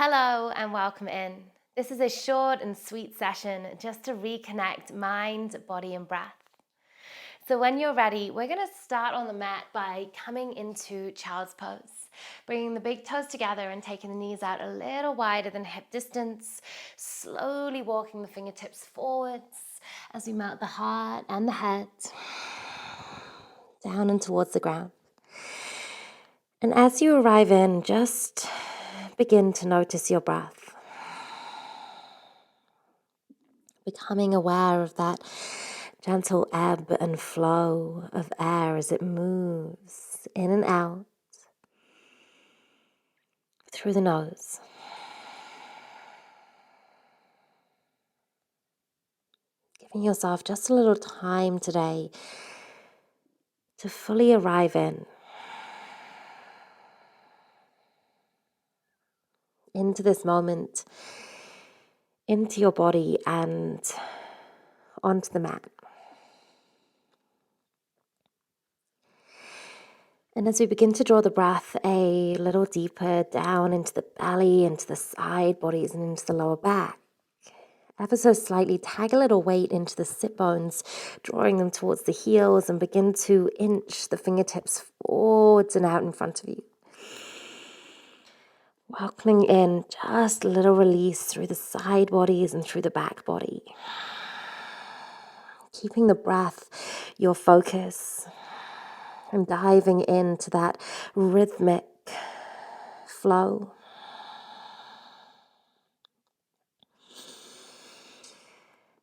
Hello and welcome in. This is a short and sweet session just to reconnect mind, body, and breath. So, when you're ready, we're going to start on the mat by coming into child's pose, bringing the big toes together and taking the knees out a little wider than hip distance, slowly walking the fingertips forwards as we melt the heart and the head down and towards the ground. And as you arrive in, just begin to notice your breath. Becoming aware of that gentle ebb and flow of air as it moves in and out through the nose. Giving yourself just a little time today to fully arrive into this moment, into your body and onto the mat. And as we begin to draw the breath a little deeper down into the belly, into the side bodies, and into the lower back, ever so slightly tag a little weight into the sit bones, drawing them towards the heels, and begin to inch the fingertips forwards and out in front of you. Welcoming in just a little release through the side bodies and through the back body. Keeping the breath your focus and diving into that rhythmic flow.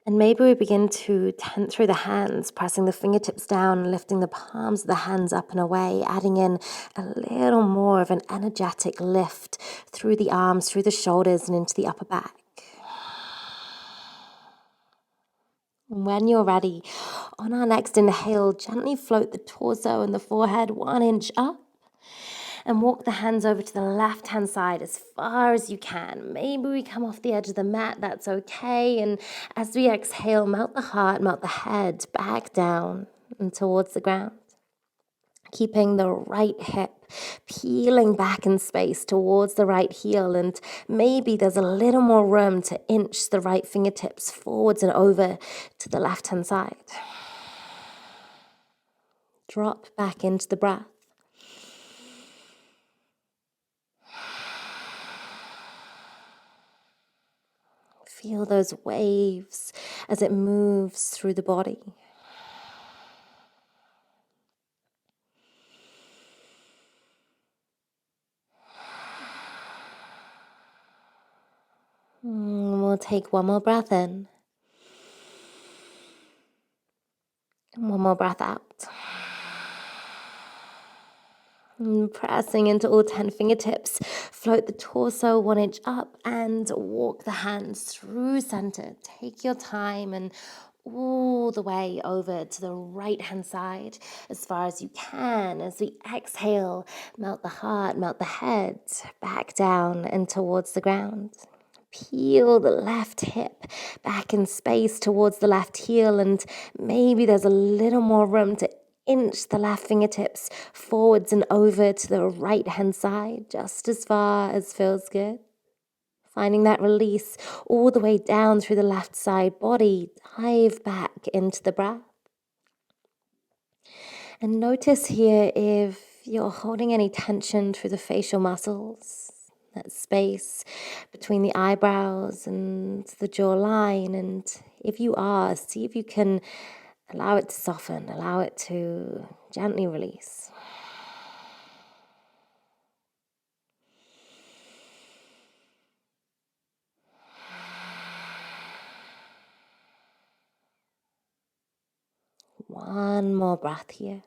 And maybe we begin to tent through the hands, pressing the fingertips down, lifting the palms of the hands up and away, adding in a little more of an energetic lift through the arms, through the shoulders, and into the upper back. And when you're ready, on our next inhale, gently float the torso and the forehead 1 inch up. And walk the hands over to the left-hand side as far as you can. Maybe we come off the edge of the mat, that's okay. And as we exhale, melt the heart, melt the head back down and towards the ground. Keeping the right hip peeling back in space towards the right heel. And maybe there's a little more room to inch the right fingertips forwards and over to the left-hand side. Drop back into the breath. Feel those waves as it moves through the body. We'll take one more breath in. And one more breath out. And pressing into all 10 fingertips, float the torso 1 inch up and walk the hands through center. Take your time and all the way over to the right-hand side as far as you can. As we exhale, melt the heart, melt the head, back down and towards the ground. Peel the left hip back in space towards the left heel, and maybe there's a little more room to inch the left fingertips forwards and over to the right-hand side, just as far as feels good. Finding that release all the way down through the left side body, dive back into the breath. And notice here if you're holding any tension through the facial muscles, that space between the eyebrows and the jawline. And if you are, see if you can allow it to soften, allow it to gently release. One more breath here.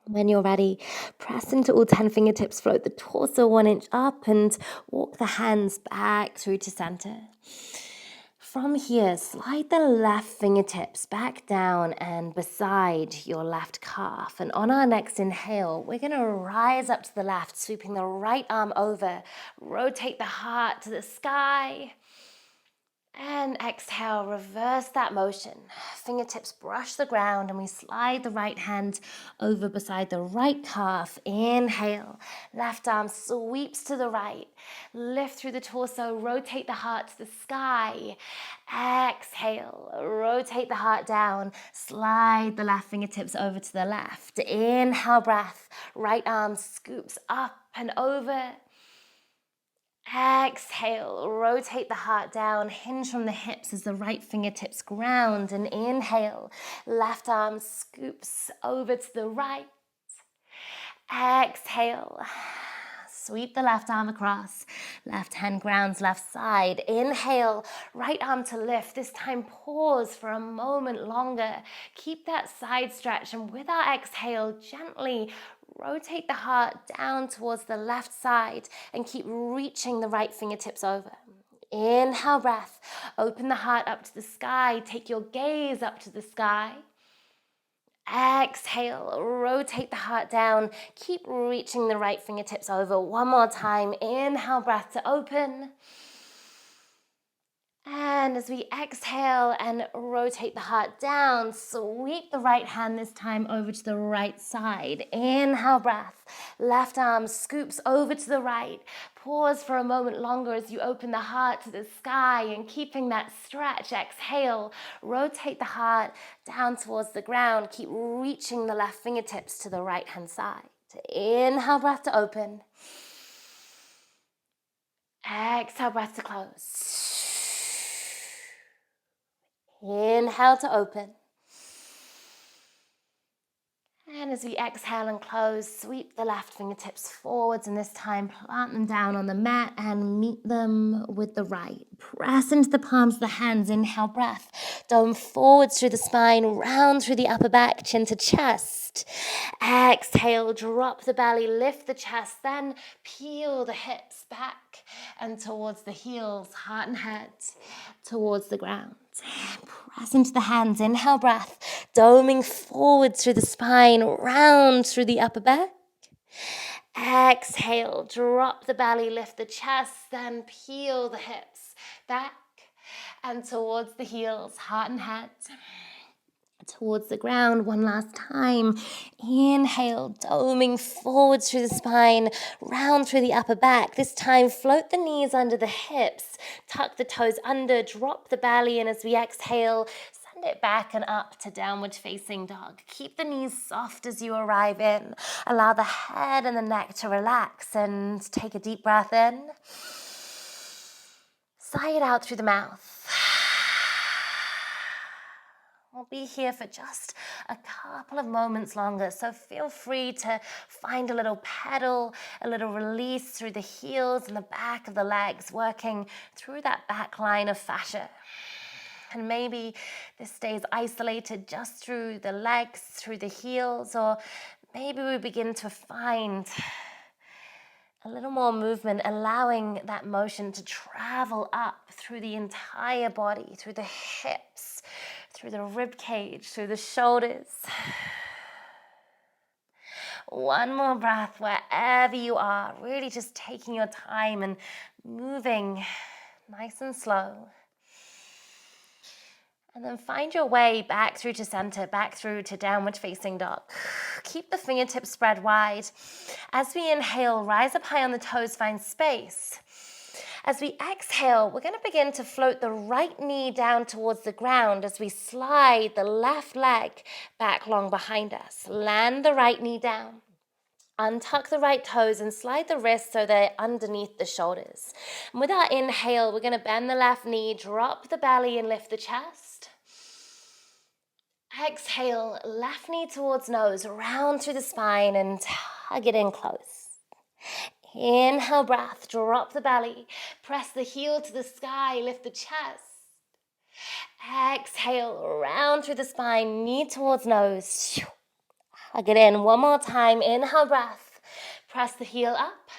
When you're ready, press into all 10 fingertips, float the torso 1 inch up and walk the hands back through to center. From here, slide the left fingertips back down and beside your left calf. And on our next inhale, we're going to rise up to the left, sweeping the right arm over, rotate the heart to the sky. And exhale, reverse that motion. Fingertips brush the ground and we slide the right hand over beside the right calf. Inhale, left arm sweeps to the right. Lift through the torso, rotate the heart to the sky. Exhale, rotate the heart down. Slide the left fingertips over to the left. Inhale, breath. Right arm scoops up and over. Exhale, rotate the heart down, hinge from the hips as the right fingertips ground, and inhale, left arm scoops over to the right. Exhale, sweep the left arm across, left hand grounds left side. Inhale, right arm to lift, this time pause for a moment longer. Keep that side stretch, and with our exhale, gently rotate the heart down towards the left side and keep reaching the right fingertips over. Inhale, breath. Open the heart up to the sky. Take your gaze up to the sky. Exhale, rotate the heart down. Keep reaching the right fingertips over. One more time. Inhale, breath to open. And as we exhale and rotate the heart down, sweep the right hand this time over to the right side. Inhale, breath. Left arm scoops over to the right. Pause for a moment longer as you open the heart to the sky and keeping that stretch. Exhale, rotate the heart down towards the ground. Keep reaching the left fingertips to the right hand side. Inhale, breath to open. Exhale, breath to close. Inhale to open. And as we exhale and close, sweep the left fingertips forwards, and this time plant them down on the mat and meet them with the right. Press into the palms of the hands. Inhale, breath. Dome forwards through the spine, round through the upper back, chin to chest. Exhale, drop the belly, lift the chest, then peel the hips back and towards the heels, heart and head towards the ground. Press into the hands. Inhale, breath. Doming forward through the spine, round through the upper back. Exhale, drop the belly, lift the chest, then peel the hips back and towards the heels, heart and head towards the ground. One last time. Inhale, doming forward through the spine, round through the upper back. This time, float the knees under the hips, tuck the toes under, drop the belly, and as we exhale, send it back and up to downward facing dog. Keep the knees soft as you arrive in. Allow the head and the neck to relax and take a deep breath in. Sigh it out through the mouth. We'll be here for just a couple of moments longer, so feel free to find a little pedal, a little release through the heels and the back of the legs, working through that back line of fascia. And maybe this stays isolated just through the legs, through the heels, or maybe we begin to find a little more movement, allowing that motion to travel up through the entire body, through the hips, through the rib cage, through the shoulders. One more breath wherever you are, really just taking your time and moving nice and slow. And then find your way back through to center, back through to downward facing dog. Keep the fingertips spread wide. As we inhale, rise up high on the toes, find space. As we exhale, we're going to begin to float the right knee down towards the ground as we slide the left leg back long behind us. Land the right knee down. Untuck the right toes and slide the wrists so they're underneath the shoulders. And with our inhale, we're going to bend the left knee, drop the belly and lift the chest. Exhale, left knee towards nose, round through the spine and hug it in close. Inhale, breath, drop the belly, press the heel to the sky, lift the chest. Exhale, round through the spine, knee towards nose. Hug it in. One more time. Inhale, breath. Press the heel up.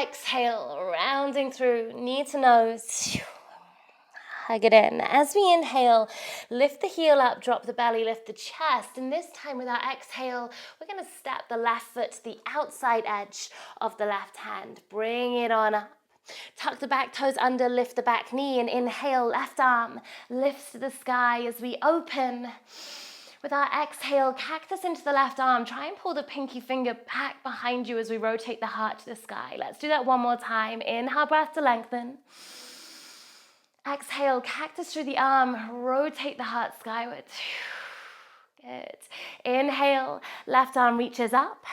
Exhale, rounding through, knee to nose. Hug it in. As we inhale, lift the heel up, drop the belly, lift the chest. And this time with our exhale, we're going to step the left foot to the outside edge of the left hand. Bring it on up. Tuck the back toes under, lift the back knee, and inhale, left arm lifts to the sky as we open. With our exhale, cactus into the left arm. Try and pull the pinky finger back behind you as we rotate the heart to the sky. Let's do that one more time. Inhale, breath to lengthen. Exhale, cactus through the arm. Rotate the heart skyward. Good. Inhale, left arm reaches up.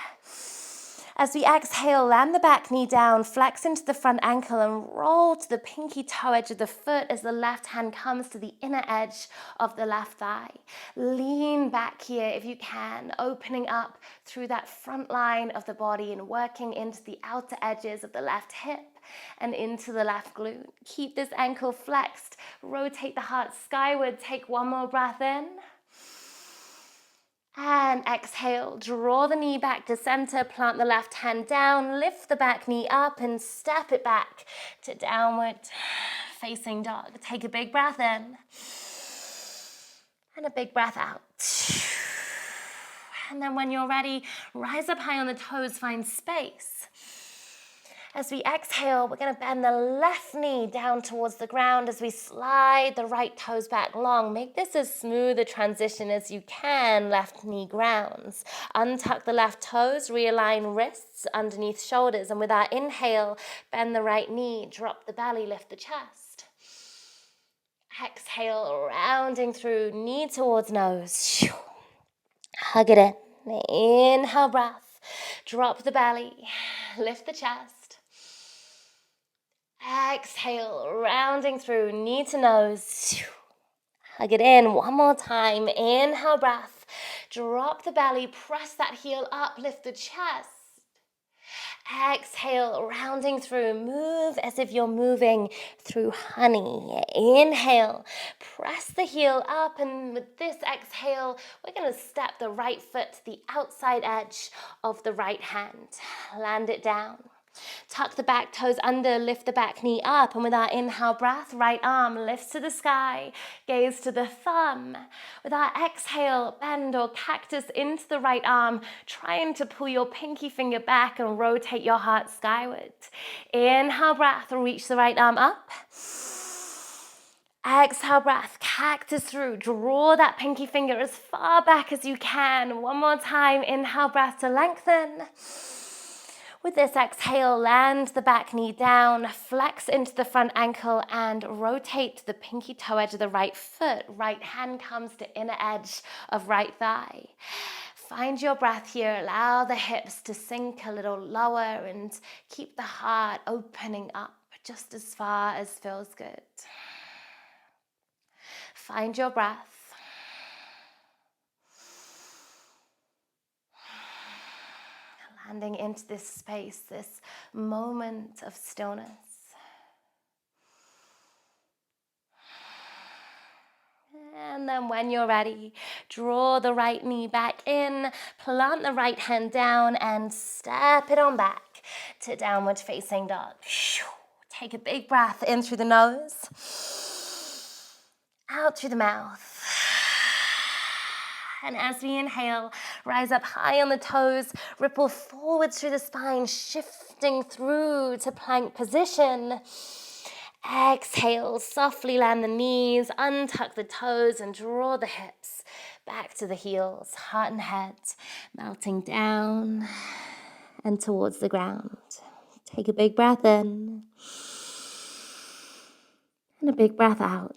As we exhale, land the back knee down, flex into the front ankle and roll to the pinky toe edge of the foot as the left hand comes to the inner edge of the left thigh. Lean back here if you can, opening up through that front line of the body and working into the outer edges of the left hip and into the left glute. Keep this ankle flexed, rotate the heart skyward, take one more breath in. And exhale, draw the knee back to center, plant the left hand down, lift the back knee up and step it back to downward facing dog. Take a big breath in and a big breath out. And then when you're ready, rise up high on the toes, find space. As we exhale, we're going to bend the left knee down towards the ground as we slide the right toes back long. Make this as smooth a transition as you can, left knee grounds. Untuck the left toes, realign wrists underneath shoulders. And with our inhale, bend the right knee, drop the belly, lift the chest. Exhale, rounding through, knee towards nose. Hug it in. Inhale, breath. Drop the belly, lift the chest. Exhale, rounding through, knee to nose. Hug it in one more time. Inhale, breath. Drop the belly, press that heel up, lift the chest. Exhale, rounding through, move as if you're moving through honey. Inhale, press the heel up, and with this exhale, we're going to step the right foot to the outside edge of the right hand. Land it down. Tuck the back toes under, lift the back knee up, and with our inhale breath, right arm lifts to the sky, gaze to the thumb. With our exhale, bend or cactus into the right arm, trying to pull your pinky finger back and rotate your heart skyward. Inhale breath, reach the right arm up. Exhale breath, cactus through, draw that pinky finger as far back as you can. One more time, inhale breath to lengthen. With this exhale, land the back knee down, flex into the front ankle and rotate to the pinky toe edge of the right foot. Right hand comes to inner edge of right thigh. Find your breath here. Allow the hips to sink a little lower and keep the heart opening up just as far as feels good. Find your breath. Landing into this space, this moment of stillness. And then when you're ready, draw the right knee back in, plant the right hand down and step it on back to downward facing dog. Take a big breath in through the nose, out through the mouth. And as we inhale, rise up high on the toes, ripple forwards through the spine, shifting through to plank position. Exhale, softly land the knees, untuck the toes and draw the hips back to the heels, heart and head, melting down and towards the ground. Take a big breath in and a big breath out.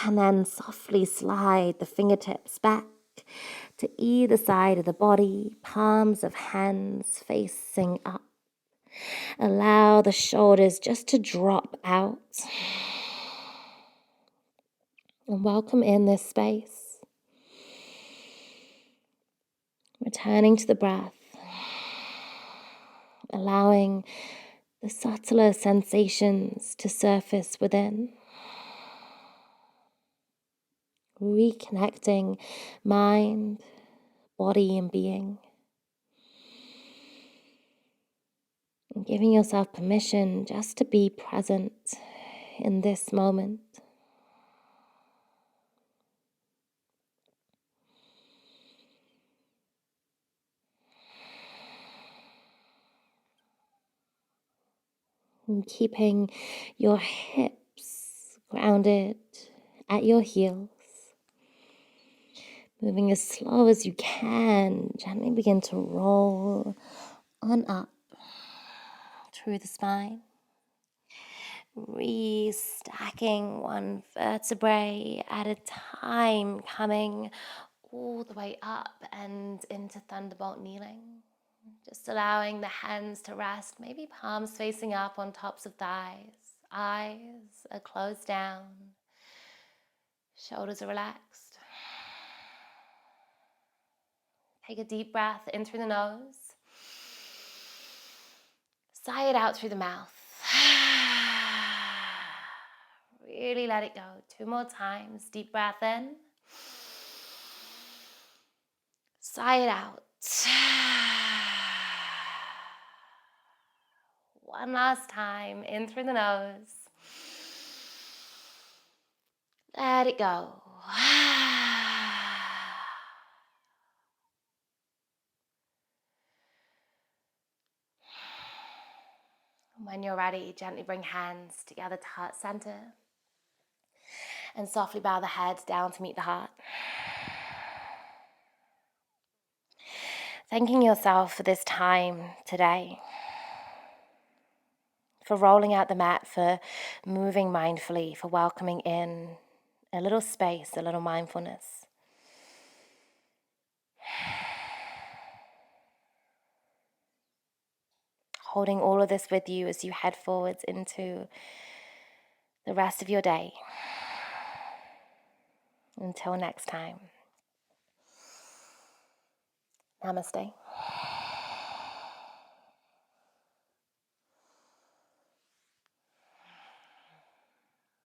And then softly slide the fingertips back to either side of the body, palms of hands facing up. Allow the shoulders just to drop out. And welcome in this space. Returning to the breath. Allowing the subtler sensations to surface within. Reconnecting mind, body, and being. And giving yourself permission just to be present in this moment. And keeping your hips grounded at your heels. Moving as slow as you can, gently begin to roll on up through the spine. Restacking one vertebrae at a time, coming all the way up and into thunderbolt kneeling. Just allowing the hands to rest, maybe palms facing up on tops of thighs. Eyes are closed down. Shoulders are relaxed. Take a deep breath in through the nose. Sigh it out through the mouth. Really let it go. 2 more times. Deep breath in. Sigh it out. One last time. In through the nose. Let it go. When you're ready, gently bring hands together to heart center and softly bow the head down to meet the heart. Thanking yourself for this time today, for rolling out the mat, for moving mindfully, for welcoming in a little space, a little mindfulness. Holding all of this with you as you head forwards into the rest of your day. Until next time. Namaste.